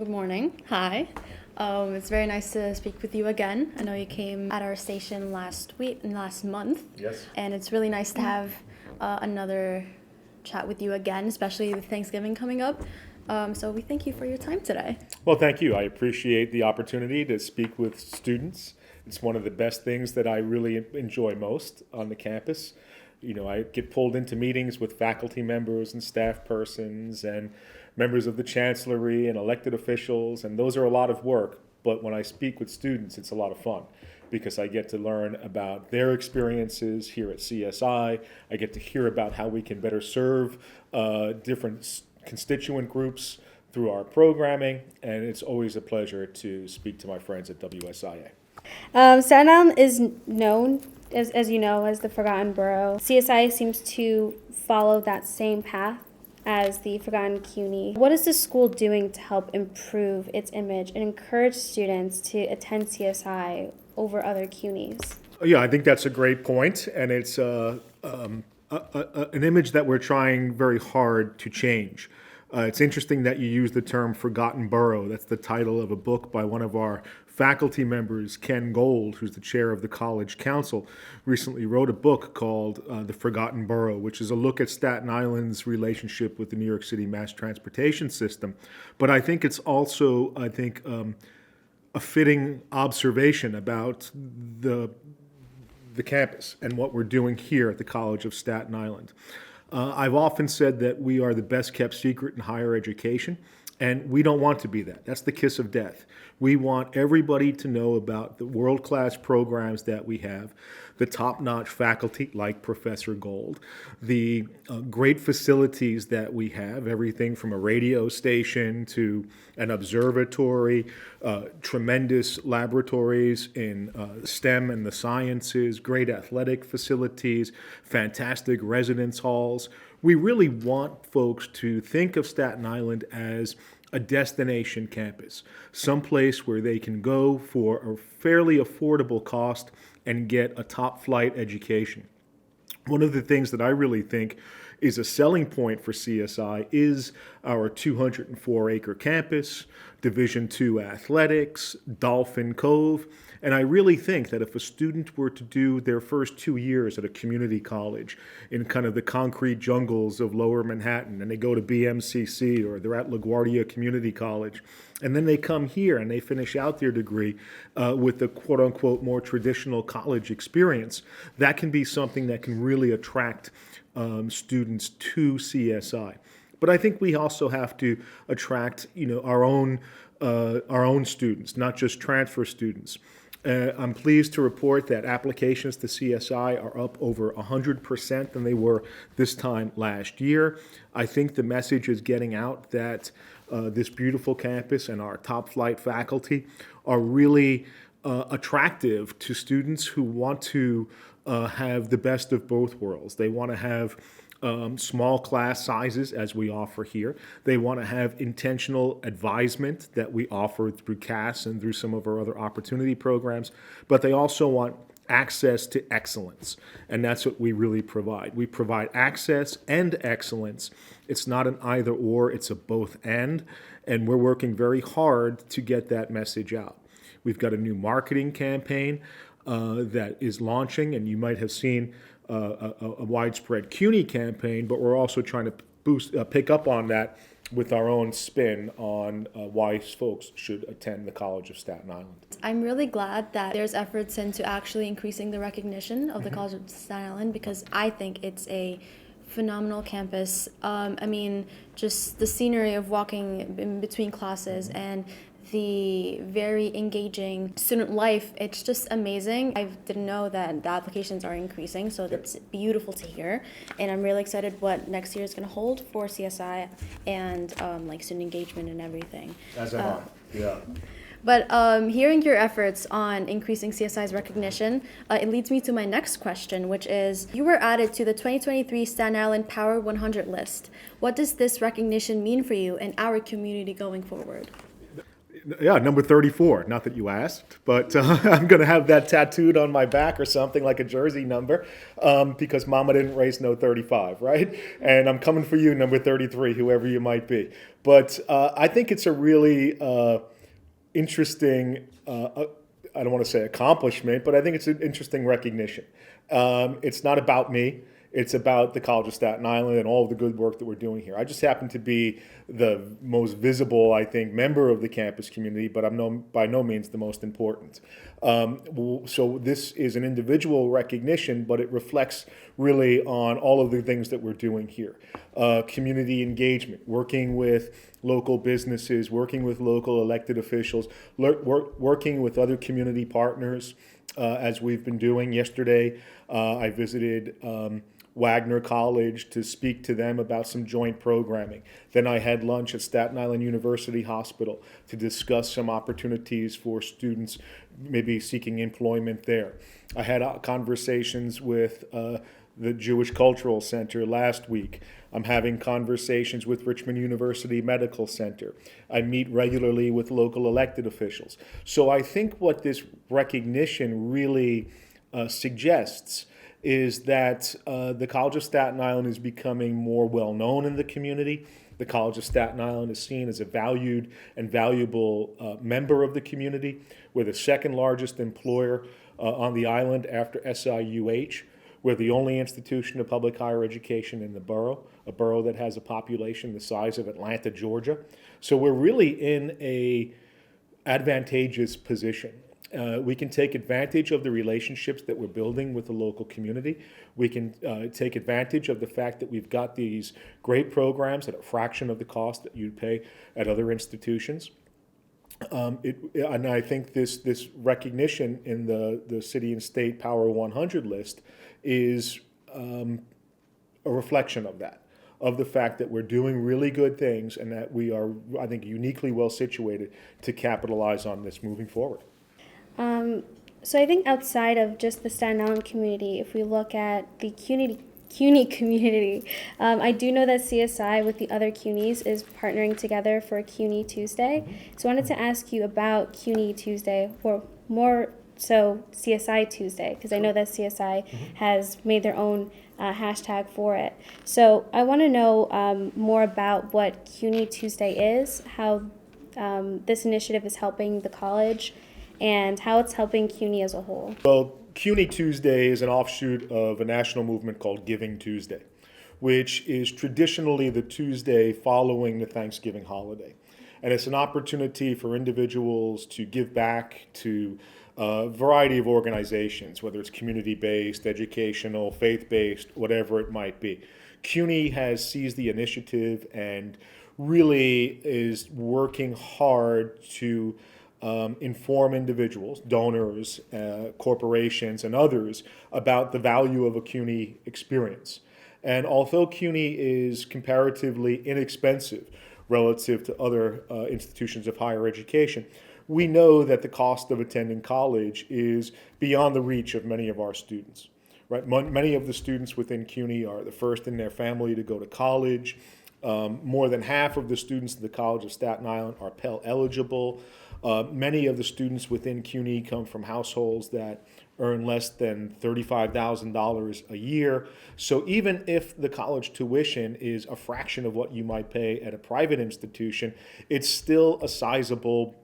good morning. Hi. It's very nice to speak with you again. I know you came at our station last month. Yes. And it's really nice to have another chat with you again, especially with Thanksgiving coming up. So we thank you for your time today. Well, thank you. I appreciate the opportunity to speak with students. It's one of the best things that I really enjoy most on the campus. You know, I get pulled into meetings with faculty members and staff persons and members of the chancellery and elected officials, and those are a lot of work. But when I speak with students, it's a lot of fun because I get to learn about their experiences here at CSI. I get to hear about how we can better serve different constituent groups through our programming, and it's always a pleasure to speak to my friends at WSIA. Staten Island is known, as you know, as the Forgotten Borough. CSI seems to follow that same path as the Forgotten CUNY. What is the school doing to help improve its image and encourage students to attend CSI over other CUNYs? Yeah, I think that's a great point, and it's an image that we're trying very hard to change. It's interesting that you use the term Forgotten Borough. That's the title of a book by one of our faculty members, Ken Gold, who's the chair of the College Council, recently wrote a book called The Forgotten Borough, which is a look at Staten Island's relationship with the New York City mass transportation system. But I think it's also, a fitting observation about the campus and what we're doing here at the College of Staten Island. I've often said that we are the best kept secret in higher education, and we don't want to be that. That's the kiss of death. We want everybody to know about the world-class programs that we have, the top-notch faculty like Professor Gold, the great facilities that we have, everything from a radio station to an observatory, tremendous laboratories in STEM and the sciences, great athletic facilities, fantastic residence halls. We really want folks to think of Staten Island as a destination campus, someplace where they can go for a fairly affordable cost and get a top flight education. One of the things that I really think is a selling point for CSI is our 204-acre campus, Division II athletics, Dolphin Cove, and I really think that if a student were to do their first 2 years at a community college in kind of the concrete jungles of Lower Manhattan, and they go to BMCC or they're at LaGuardia Community College, and then they come here and they finish out their degree with the quote-unquote more traditional college experience, that can be something that can really attract students to CSI. But I think we also have to attract, our own students, not just transfer students. I'm pleased to report that applications to CSI are up over 100% than they were this time last year. I think the message is getting out that this beautiful campus and our top flight faculty are really attractive to students who want to have the best of both worlds. They want to have small class sizes as we offer here. They want to have intentional advisement that we offer through CAS and through some of our other opportunity programs, but they also want access to excellence, and that's what we really provide. We provide access and excellence. It's not an either or, it's a both and we're working very hard to get that message out. We've got a new marketing campaign that is launching, and you might have seen a widespread CUNY campaign, but we're also trying to pick up on that with our own spin on why folks should attend the College of Staten Island. I'm really glad that there's efforts into actually increasing the recognition of the College of Staten Island because I think it's a phenomenal campus. Just the scenery of walking in between classes and the very engaging student life, it's just amazing. I didn't know that the applications are increasing, so that's beautiful to hear. And I'm really excited what next year is going to hold for CSI and student engagement and everything. As am I, yeah. But hearing your efforts on increasing CSI's recognition, it leads me to my next question, which is, you were added to the 2023 Staten Island Power 100 list. What does this recognition mean for you and our community going forward? Yeah, number 34. Not that you asked, but I'm going to have that tattooed on my back or something like a jersey number because mama didn't raise no 35, right? And I'm coming for you, number 33, whoever you might be. But I think it's a really interesting, I don't want to say accomplishment, but I think it's an interesting recognition. It's not about me. It's about the College of Staten Island and all of the good work that we're doing here. I just happen to be the most visible, I think, member of the campus community, but I'm by no means the most important. So this is an individual recognition, but it reflects really on all of the things that we're doing here. Community engagement, working with local businesses, working with local elected officials, working with other community partners, as we've been doing. Yesterday, I visited Wagner College to speak to them about some joint programming. Then I had lunch at Staten Island University Hospital to discuss some opportunities for students maybe seeking employment there. I had conversations with the Jewish Cultural Center last week. I'm having conversations with Richmond University Medical Center. I meet regularly with local elected officials. So I think what this recognition really suggests is that the College of Staten Island is becoming more well-known in the community. The College of Staten Island is seen as a valued and valuable member of the community. We're the second largest employer on the island after SIUH. We're the only institution of public higher education in the borough, a borough that has a population the size of Atlanta, Georgia. So we're really in a advantageous position. We can take advantage of the relationships that we're building with the local community. We can take advantage of the fact that we've got these great programs at a fraction of the cost that you'd pay at other institutions. And I think this recognition in the city and state Power 100 list is a reflection of that, of the fact that we're doing really good things and that we are, I think, uniquely well situated to capitalize on this moving forward. So I think outside of just the Staten Island community, if we look at the CUNY community, I do know that CSI with the other CUNYs is partnering together for CUNY Tuesday. So I wanted to ask you about CUNY Tuesday, or more so CSI Tuesday, because I know that CSI has made their own hashtag for it. So I want to know more about what CUNY Tuesday is, how this initiative is helping the college, and how it's helping CUNY as a whole. Well, CUNY Tuesday is an offshoot of a national movement called Giving Tuesday, which is traditionally the Tuesday following the Thanksgiving holiday. And it's an opportunity for individuals to give back to a variety of organizations, whether it's community-based, educational, faith-based, whatever it might be. CUNY has seized the initiative and really is working hard to inform individuals, donors, corporations, and others about the value of a CUNY experience. And although CUNY is comparatively inexpensive relative to other institutions of higher education, we know that the cost of attending college is beyond the reach of many of our students. Right? Many of the students within CUNY are the first in their family to go to college. More than half of the students at the College of Staten Island are Pell eligible. Many of the students within CUNY come from households that earn less than $35,000 a year. So even if the college tuition is a fraction of what you might pay at a private institution, it's still a sizable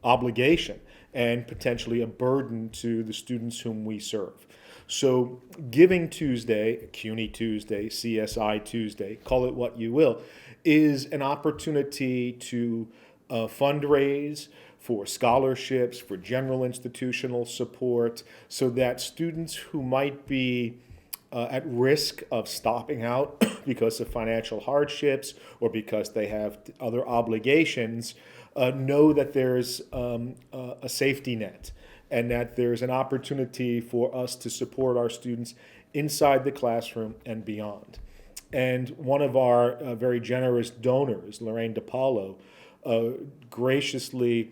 obligation and potentially a burden to the students whom we serve. So Giving Tuesday, CUNY Tuesday, CSI Tuesday, call it what you will, is an opportunity to fundraise for scholarships, for general institutional support, so that students who might be at risk of stopping out because of financial hardships or because they have other obligations know that there's a safety net and that there's an opportunity for us to support our students inside the classroom and beyond. And one of our very generous donors, Lorraine DePaulo, graciously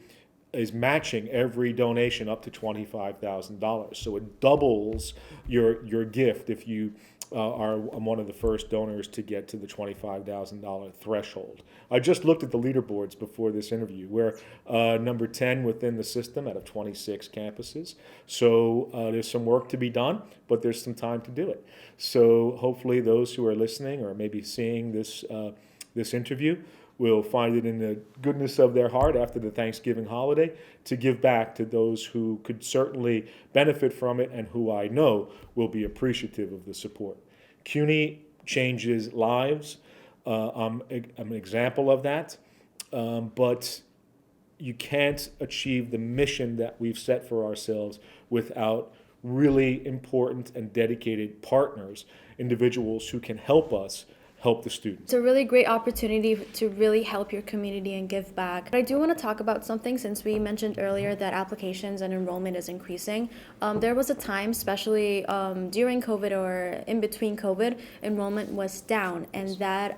is matching every donation up to $25,000. So it doubles your gift if you I'm one of the first donors to get to the $25,000 threshold. I just looked at the leaderboards before this interview. We're number 10 within the system out of 26 campuses. So there's some work to be done, but there's some time to do it. So hopefully those who are listening or maybe seeing this interview will find it in the goodness of their heart after the Thanksgiving holiday to give back to those who could certainly benefit from it and who I know will be appreciative of the support. CUNY changes lives. I'm an example of that, but you can't achieve the mission that we've set for ourselves without really important and dedicated partners, individuals who can help us help the students. It's a really great opportunity to really help your community and give back. But I do want to talk about something since we mentioned earlier that applications and enrollment is increasing. There was a time, especially during COVID or in between COVID, enrollment was down, and that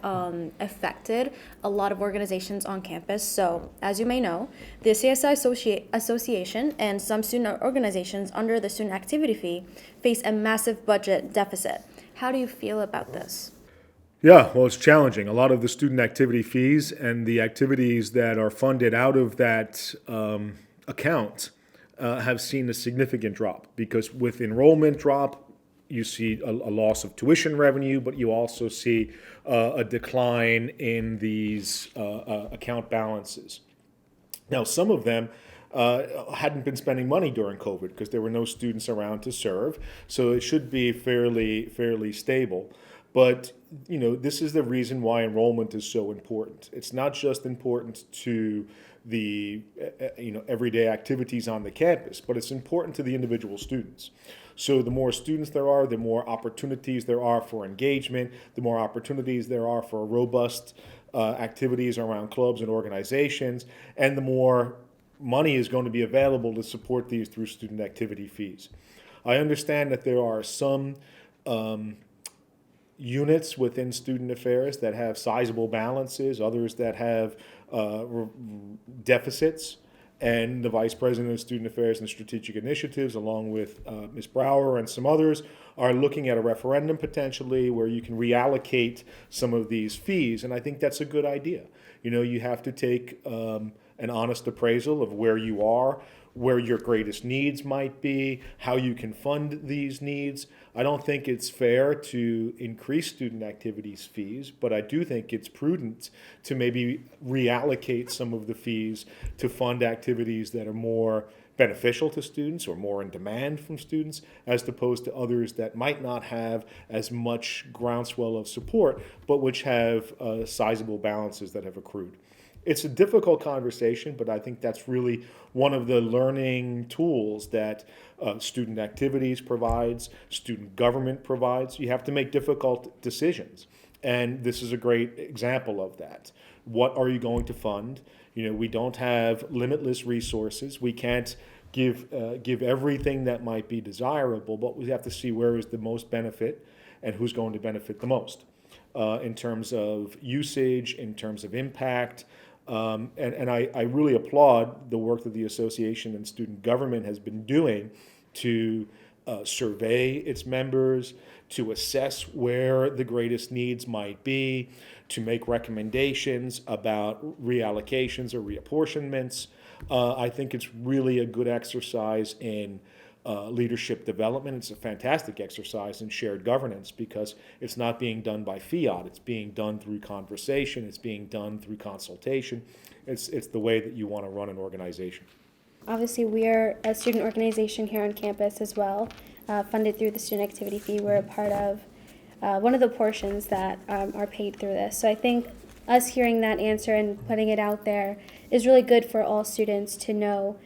affected a lot of organizations on campus. So, as you may know, the CSI Association and some student organizations under the student activity fee face a massive budget deficit. How do you feel about this? Yeah, well, it's challenging. A lot of the student activity fees and the activities that are funded out of that account have seen a significant drop because with enrollment drop, you see a loss of tuition revenue, but you also see a decline in these account balances. Now, some of them hadn't been spending money during COVID because there were no students around to serve, so it should be fairly stable. But this is the reason why enrollment is so important. It's not just important to the everyday activities on the campus, but it's important to the individual students. So the more students there are, the more opportunities there are for engagement, the more opportunities there are for robust activities around clubs and organizations, and the more money is going to be available to support these through student activity fees. I understand that there are some units within student affairs that have sizable balances, others that have deficits, and the Vice President of Student Affairs and Strategic Initiatives, along with Ms. Brower and some others, are looking at a referendum potentially where you can reallocate some of these fees, and I think that's a good idea. You have to take an honest appraisal of where you are, where your greatest needs might be, how you can fund these needs. I don't think it's fair to increase student activities fees, but I do think it's prudent to maybe reallocate some of the fees to fund activities that are more beneficial to students or more in demand from students, as opposed to others that might not have as much groundswell of support, but which have sizable balances that have accrued. It's a difficult conversation, but I think that's really one of the learning tools that student activities provides, student government provides. You have to make difficult decisions, and this is a great example of that. What are you going to fund? We don't have limitless resources. We can't give everything that might be desirable, but we have to see where is the most benefit and who's going to benefit the most in terms of usage, in terms of impact. And I really applaud the work that the association and student government has been doing to survey its members, to assess where the greatest needs might be, to make recommendations about reallocations or reapportionments. I think it's really a good exercise in leadership development. It's a fantastic exercise in shared governance because it's not being done by fiat. It's being done through conversation. It's being done through consultation. It's the way that you want to run an organization. Obviously, we are a student organization here on campus as well, funded through the student activity fee. We're a part of one of the portions that are paid through this. So I think us hearing that answer and putting it out there is really good for all students to know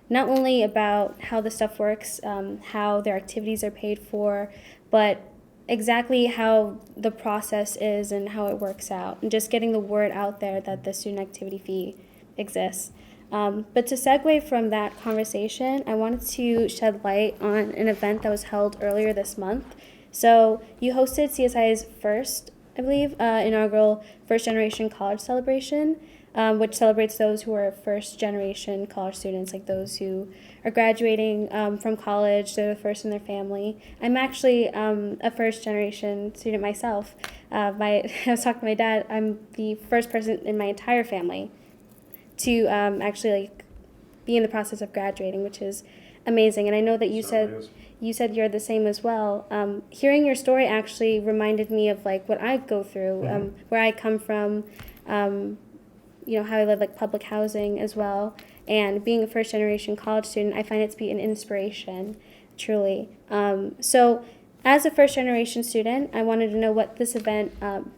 not only about how the stuff works, how their activities are paid for, but exactly how the process is and how it works out, and just getting the word out there that the student activity fee exists. But to segue from that conversation, I wanted to shed light on an event that was held earlier this month. So you hosted CSI's first, I believe, inaugural first generation college celebration. which celebrates those who are first-generation college students, like those who are graduating from college. They're the first in their family. I'm actually a first-generation student myself. I was talking to my dad. I'm the first person in my entire family to actually like be in the process of graduating, which is amazing. And I know that you said you're the same as well. Hearing your story actually reminded me of like what I go through, where I come from, how I live like public housing as well. And being a first generation college student, I find it to be an inspiration, truly. So as a first generation student, I wanted to know what this event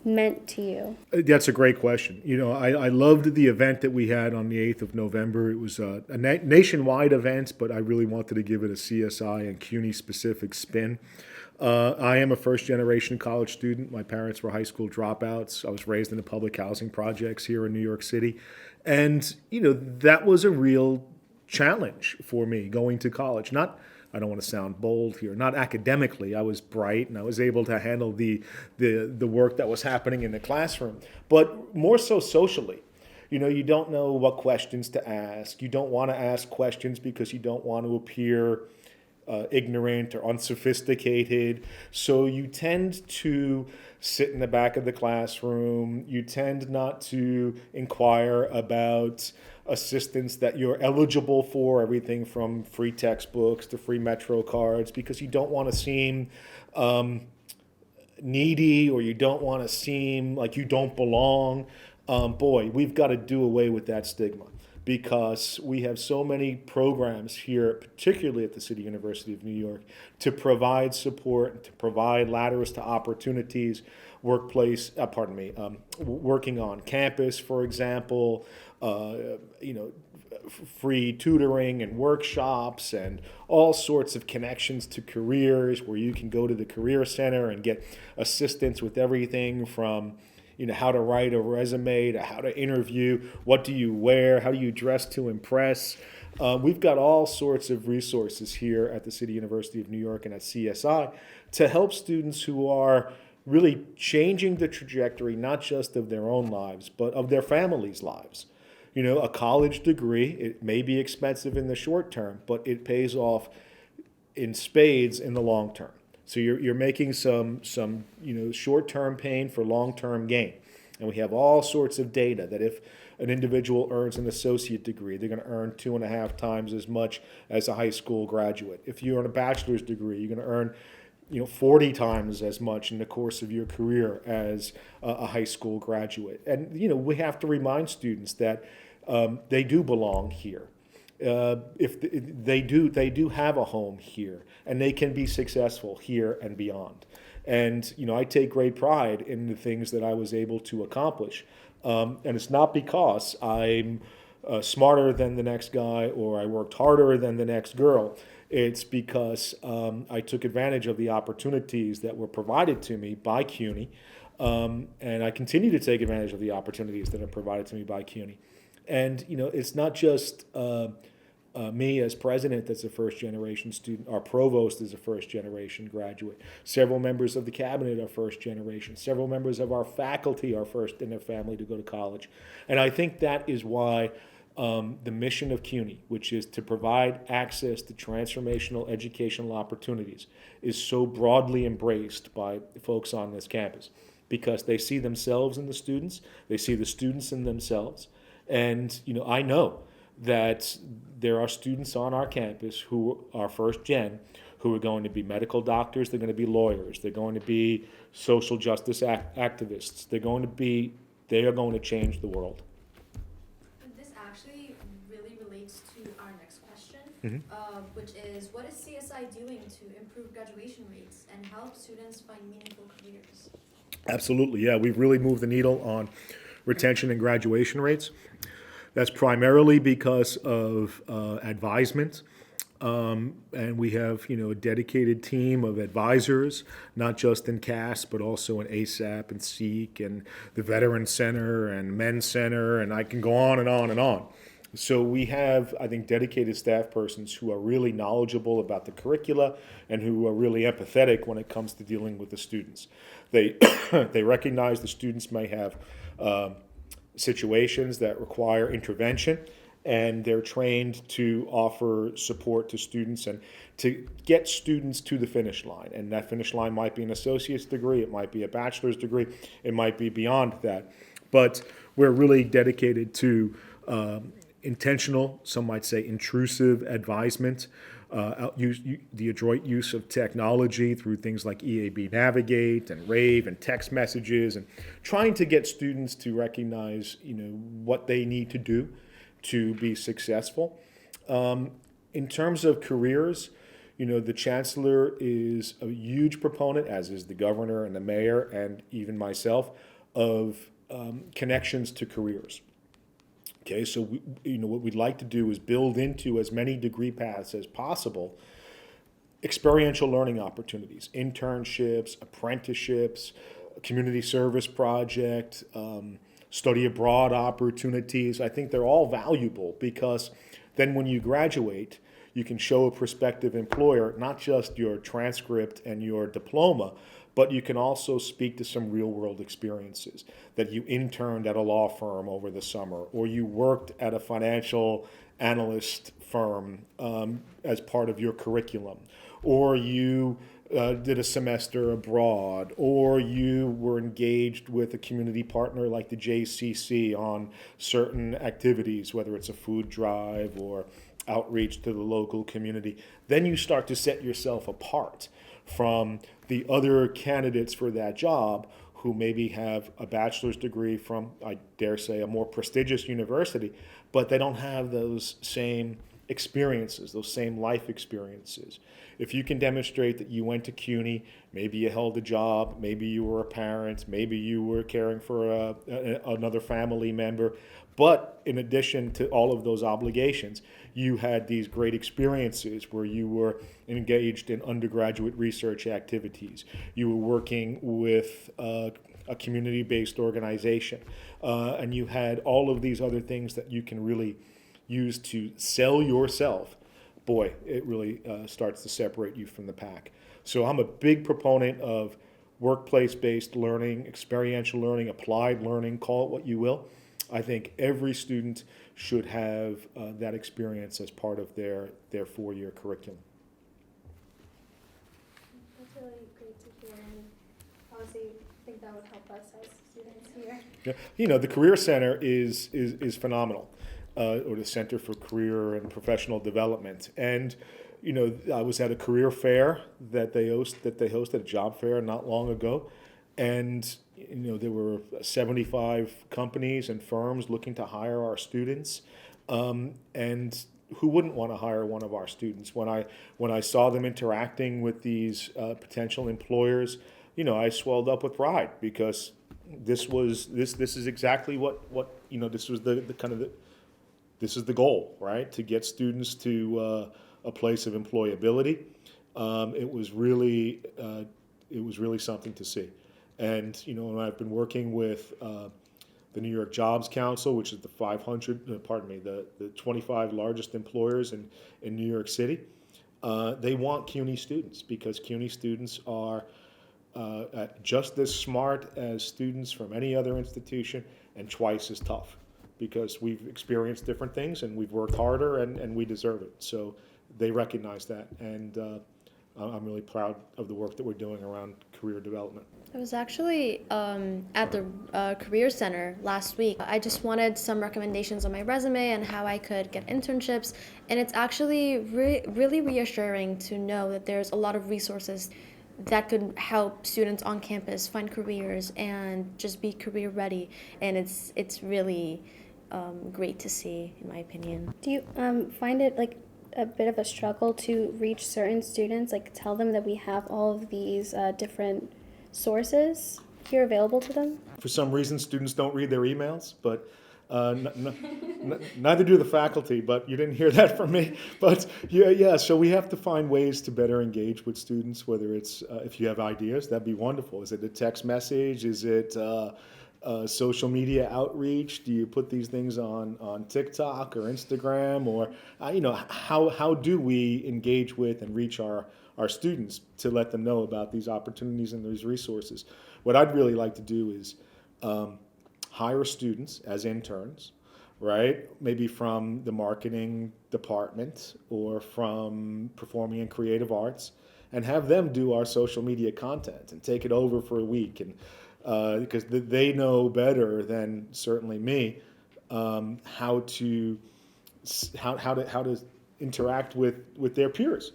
meant to you. That's a great question. I loved the event that we had on the 8th of November. It was a nationwide event, but I really wanted to give it a CSI and CUNY specific spin. I am a first-generation college student. My parents were high school dropouts. I was raised in the public housing projects here in New York City. And, that was a real challenge for me going to college. I don't want to sound bold here, not academically. I was bright and I was able to handle the work that was happening in the classroom, but more so socially. You don't know what questions to ask. You don't want to ask questions because you don't want to appear ignorant or unsophisticated. So you tend to sit in the back of the classroom. You tend not to inquire about assistance that you're eligible for, everything from free textbooks to free Metro cards, because you don't want to seem needy, or you don't want to seem like you don't belong. Boy, we've got to do away with that stigma, because we have so many programs here, particularly at the City University of New York, to provide support, to provide ladders to opportunities, working on campus, for example, free tutoring and workshops and all sorts of connections to careers where you can go to the Career Center and get assistance with everything from how to write a resume to how to interview, what do you wear, how do you dress to impress. We've got all sorts of resources here at the City University of New York and at CSI to help students who are really changing the trajectory, not just of their own lives, but of their families' lives. A college degree, it may be expensive in the short term, but it pays off in spades in the long term. So you're making some short-term pain for long-term gain. And we have all sorts of data that if an individual earns an associate degree, they're going to earn 2.5 times as much as a high school graduate. If you earn a bachelor's degree, you're going to earn 40 times as much in the course of your career as a high school graduate. And we have to remind students that they do belong here. If they do have a home here, and they can be successful here and beyond. And I take great pride in the things that I was able to accomplish. And it's not because I'm smarter than the next guy or I worked harder than the next girl. It's because I took advantage of the opportunities that were provided to me by CUNY, and I continue to take advantage of the opportunities that are provided to me by CUNY. And it's not just me as president that's a first-generation student. Our provost is a first-generation graduate. Several members of the cabinet are first-generation. Several members of our faculty are first in their family to go to college. And I think that is why the mission of CUNY, which is to provide access to transformational educational opportunities, is so broadly embraced by folks on this campus, because they see themselves in the students, they see the students in themselves. And I know that there are students on our campus who are first gen, who are going to be medical doctors, they're going to be lawyers, they're going to be social justice activists, they are going to change the world. This actually really relates to our next question, which is, what is CSI doing to improve graduation rates and help students find meaningful careers? Absolutely, yeah. We've really moved the needle on retention and graduation rates. That's primarily because of advisement. And we have, a dedicated team of advisors, not just in CAS, but also in ASAP and SEEK and the Veteran Center and Men's Center, and I can go on and on and on. So we have, I think, dedicated staff persons who are really knowledgeable about the curricula and who are really empathetic when it comes to dealing with the students. They recognize the students may have situations that require intervention, and they're trained to offer support to students and to get students to the finish line. And that finish line might be an associate's degree, it might be a bachelor's degree, it might be beyond that. But we're really dedicated to intentional, some might say intrusive advisement, the adroit use of technology through things like EAB Navigate and Rave and text messages, and trying to get students to recognize, what they need to do to be successful. In terms of careers, the chancellor is a huge proponent, as is the governor and the mayor and even myself, of connections to careers. Okay, so what we'd like to do is build into as many degree paths as possible experiential learning opportunities, internships, apprenticeships, community service project, study abroad opportunities. I think they're all valuable because then when you graduate, you can show a prospective employer not just your transcript and your diploma, but you can also speak to some real world experiences, that you interned at a law firm over the summer, or you worked at a financial analyst firm as part of your curriculum, or you did a semester abroad, or you were engaged with a community partner like the JCC on certain activities, whether it's a food drive or outreach to the local community. Then you start to set yourself apart from the other candidates for that job who maybe have a bachelor's degree from, I dare say, a more prestigious university, but they don't have those same experiences, those same life experiences. If you can demonstrate that you went to CUNY, maybe you held a job, maybe you were a parent, maybe you were caring for another family member, but in addition to all of those obligations, you had these great experiences where you were engaged in undergraduate research activities. You were working with a community-based organization, and you had all of these other things that you can really use to sell yourself. Boy, it really starts to separate you from the pack. So I'm a big proponent of workplace-based learning, experiential learning, applied learning, call it what you will. I think every student should have that experience as part of their 4-year curriculum. That's really great to hear, and obviously I think that would help us as students here. Yeah. The Career Center is phenomenal, or the Center for Career and Professional Development. And I was at a career fair that they hosted, a job fair not long ago, and there were 75 companies and firms looking to hire our students, and who wouldn't want to hire one of our students? When I saw them interacting with these potential employers, I swelled up with pride because this is exactly what this was this is the goal, right? To get students to a place of employability. It was really something to see. And I've been working with the New York Jobs Council, which is the 25 largest employers in New York City. They want CUNY students because CUNY students are just as smart as students from any other institution and twice as tough, because we've experienced different things and we've worked harder and we deserve it. So they recognize that, and I'm really proud of the work that we're doing around career development. I was actually at the Career Center last week. I just wanted some recommendations on my resume and how I could get internships, and it's actually really reassuring to know that there's a lot of resources that could help students on campus find careers and just be career ready, and it's really great to see, in my opinion. Do you find it like a bit of a struggle to reach certain students, like tell them that we have all of these different sources here available to them? For some reason, students don't read their emails, but neither do the faculty, but you didn't hear that from me. But yeah, so we have to find ways to better engage with students, whether it's, if you have ideas, that'd be wonderful. Is it a text message? Is it social media outreach? Do you put these things on TikTok or Instagram? Or, how do we engage with and reach our students to let them know about these opportunities and these resources? What I'd really like to do is hire students as interns, right? Maybe from the marketing department or from performing and creative arts, and have them do our social media content and take it over for a week. And because they know better than certainly me how to interact with their peers,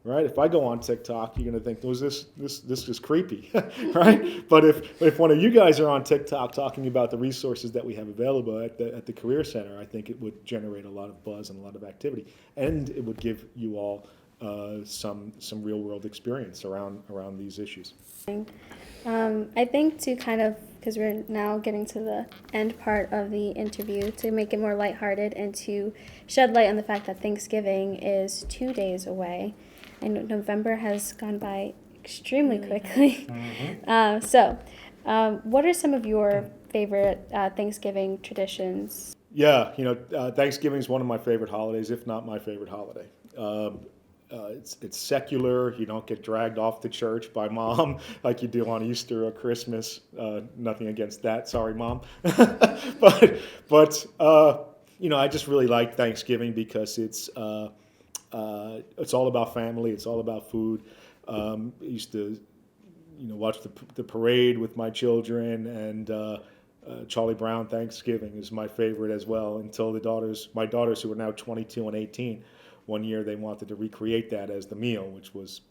right? If I go on TikTok, you're going to think, "Was this is creepy," right? But if one of you guys are on TikTok talking about the resources that we have available at the Career Center, I think it would generate a lot of buzz and a lot of activity, and it would give you all some real world experience around these issues. I think to kind of, because we're now getting to the end part of the interview, to make it more lighthearted and to shed light on the fact that Thanksgiving is 2 days away, and November has gone by extremely quickly. What are some of your favorite Thanksgiving traditions? Yeah, Thanksgiving is one of my favorite holidays, if not my favorite holiday. It's secular. You don't get dragged off to church by mom like you do on Easter or Christmas. Nothing against that. Sorry, mom. but I just really like Thanksgiving because it's all about family. It's all about food. I used to, watch the parade with my children, and Charlie Brown Thanksgiving is my favorite as well. Until my daughters who are now 22 and 18. One year they wanted to recreate that as the meal, which was,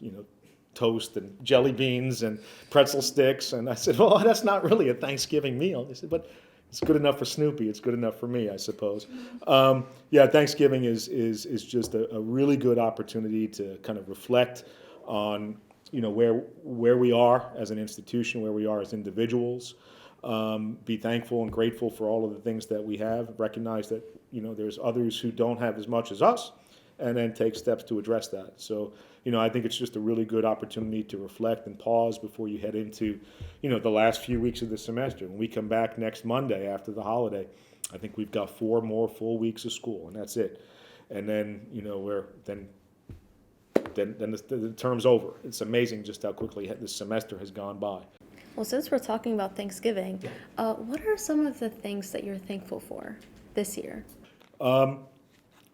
toast and jelly beans and pretzel sticks. And I said, well, that's not really a Thanksgiving meal. They said, but it's good enough for Snoopy. It's good enough for me, I suppose. Thanksgiving is just a really good opportunity to kind of reflect on, where we are as an institution, where we are as individuals. Be thankful and grateful for all of the things that we have. Recognize that, there's others who don't have as much as us, and then take steps to address that. So, I think it's just a really good opportunity to reflect and pause before you head into, the last few weeks of the semester. When we come back next Monday after the holiday, I think we've got 4 more full weeks of school, and that's it. And then, then the term's over. It's amazing just how quickly this semester has gone by. Well, since we're talking about Thanksgiving, what are some of the things that you're thankful for this year?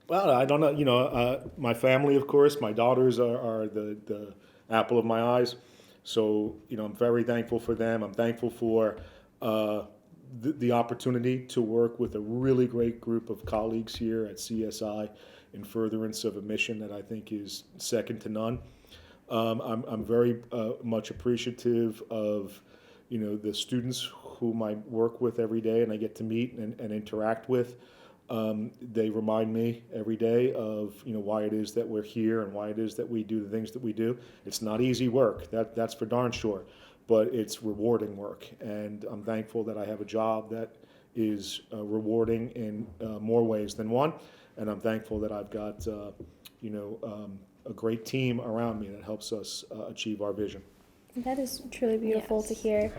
Well, I don't know. My family, of course. My daughters are the apple of my eyes. So, I'm very thankful for them. I'm thankful for the opportunity to work with a really great group of colleagues here at CSI in furtherance of a mission that I think is second to none. I'm very much appreciative of, the students whom I work with every day and I get to meet and interact with. They remind me every day of why it is that we're here and why it is that we do the things that we do. It's not easy work, that's for darn sure, but it's rewarding work, and I'm thankful that I have a job that is rewarding in more ways than one, and I'm thankful that I've got a great team around me that helps us achieve our vision. That is truly beautiful Yes. to hear.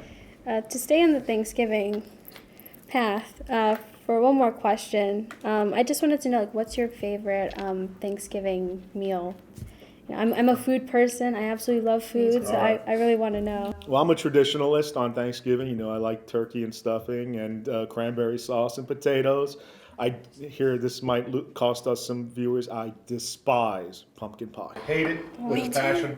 To stay on the Thanksgiving path, for one more question, I just wanted to know, what's your favorite Thanksgiving meal? I'm a food person. I absolutely love food, so I really want to know. Well, I'm a traditionalist on Thanksgiving. I like turkey and stuffing and cranberry sauce and potatoes. I hear this might cost us some viewers. I despise pumpkin pie. Hate it with a passion.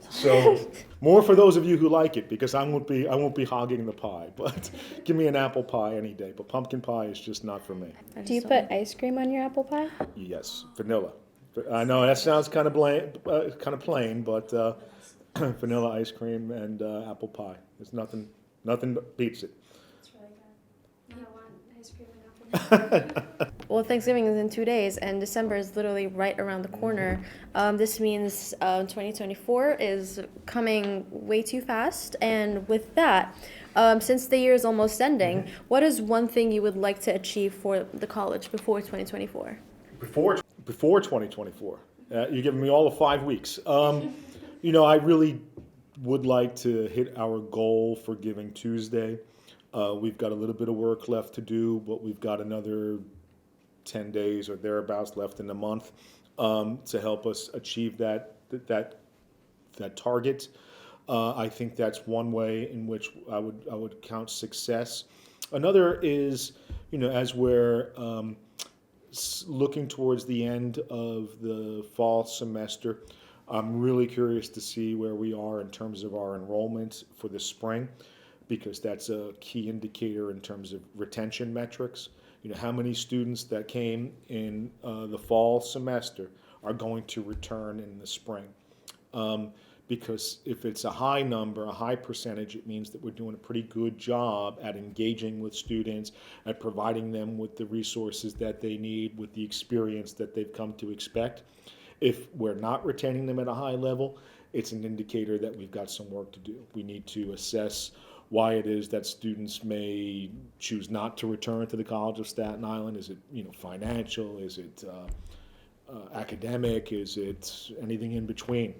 So more for those of you who like it, because I won't be hogging the pie. But give me an apple pie any day. But pumpkin pie is just not for me. Do you put ice cream on your apple pie? Yes, vanilla. I know that sounds kind of plain, but vanilla ice cream and apple pie. There's nothing beats it. It's really good. I want ice cream and apple pie. Well, Thanksgiving is in 2 days, and December is literally right around the corner. This means 2024 is coming way too fast, and with that, since the year is almost ending, what is one thing you would like to achieve for the college before 2024? Before 2024, you're giving me all of 5 weeks. I really would like to hit our goal for Giving Tuesday. We've got a little bit of work left to do, but we've got another 10 days or thereabouts left in the month to help us achieve that target. I think that's one way in which I would count success. Another is, as we're looking towards the end of the fall semester, I'm really curious to see where we are in terms of our enrollment for the spring, because that's a key indicator in terms of retention metrics. How many students that came in the fall semester are going to return in the spring. Um, because if it's a high number, a high percentage, it means that we're doing a pretty good job at engaging with students, at providing them with the resources that they need, with the experience that they've come to expect. If we're not retaining them at a high level, it's an indicator that we've got some work to do. We need to assess why it is that students may choose not to return to the College of Staten Island. Is it financial? Is it academic? Is it anything in between?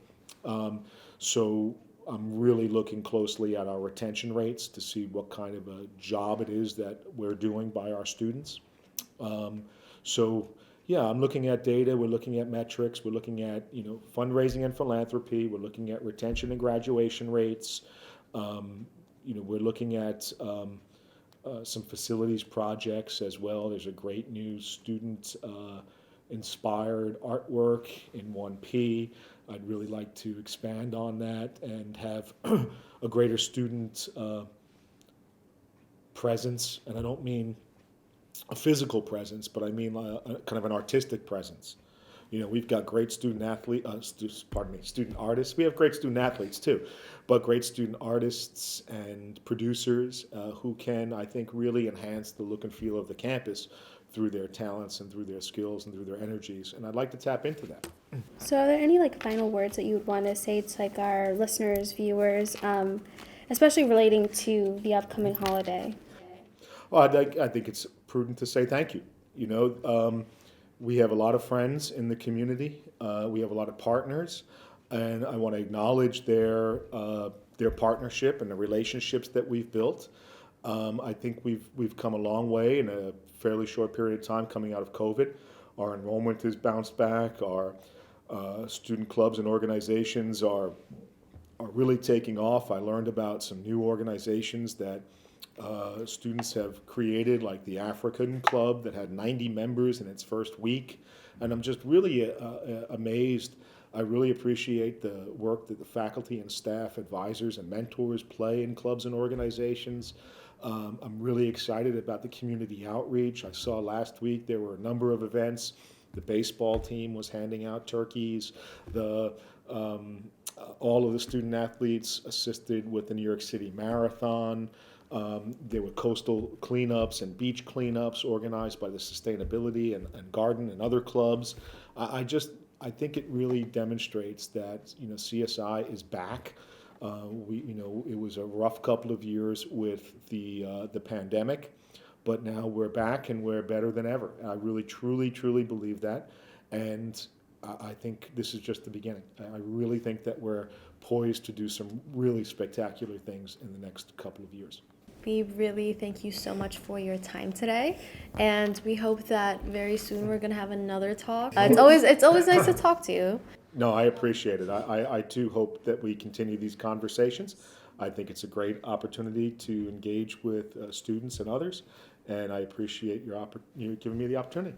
So I'm really looking closely at our retention rates to see what kind of a job it is that we're doing by our students. So yeah, I'm looking at data, we're looking at metrics, we're looking at fundraising and philanthropy, we're looking at retention and graduation rates. We're looking at some facilities projects as well. There's a great new student inspired artwork in 1P. I'd really like to expand on that and have a greater student presence. And I don't mean a physical presence, but I mean kind of an artistic presence. We've got great student student artists. We have great student athletes too, but great student artists and producers who can, I think, really enhance the look and feel of the campus through their talents and through their skills and through their energies. And I'd like to tap into that. So are there any final words that you would want to say to our listeners, viewers, especially relating to the upcoming holiday? Well, I think it's prudent to say thank you. We have a lot of friends in the community. We have a lot of partners, and I want to acknowledge their partnership and the relationships that we've built. I think we've come a long way in a fairly short period of time coming out of COVID. Our enrollment has bounced back. Our student clubs and organizations are really taking off. I learned about some new organizations that students have created, like the African Club that had 90 members in its first week. And I'm just really amazed. I really appreciate the work that the faculty and staff, advisors and mentors play in clubs and organizations. I'm really excited about the community outreach. I saw last week there were a number of events. The baseball team was handing out turkeys. All of the student athletes assisted with the New York City Marathon. There were coastal cleanups and beach cleanups organized by the Sustainability and Garden and other clubs. I think it really demonstrates that CSI is back. It was a rough couple of years with the pandemic, but now we're back and we're better than ever. I really, truly, truly believe that, and I think this is just the beginning. I really think that we're poised to do some really spectacular things in the next couple of years. We really thank you so much for your time today, and we hope that very soon we're gonna have another talk. It's always nice to talk to you. No, I appreciate it. I too hope that we continue these conversations. I think it's a great opportunity to engage with students and others, and I appreciate you giving me the opportunity.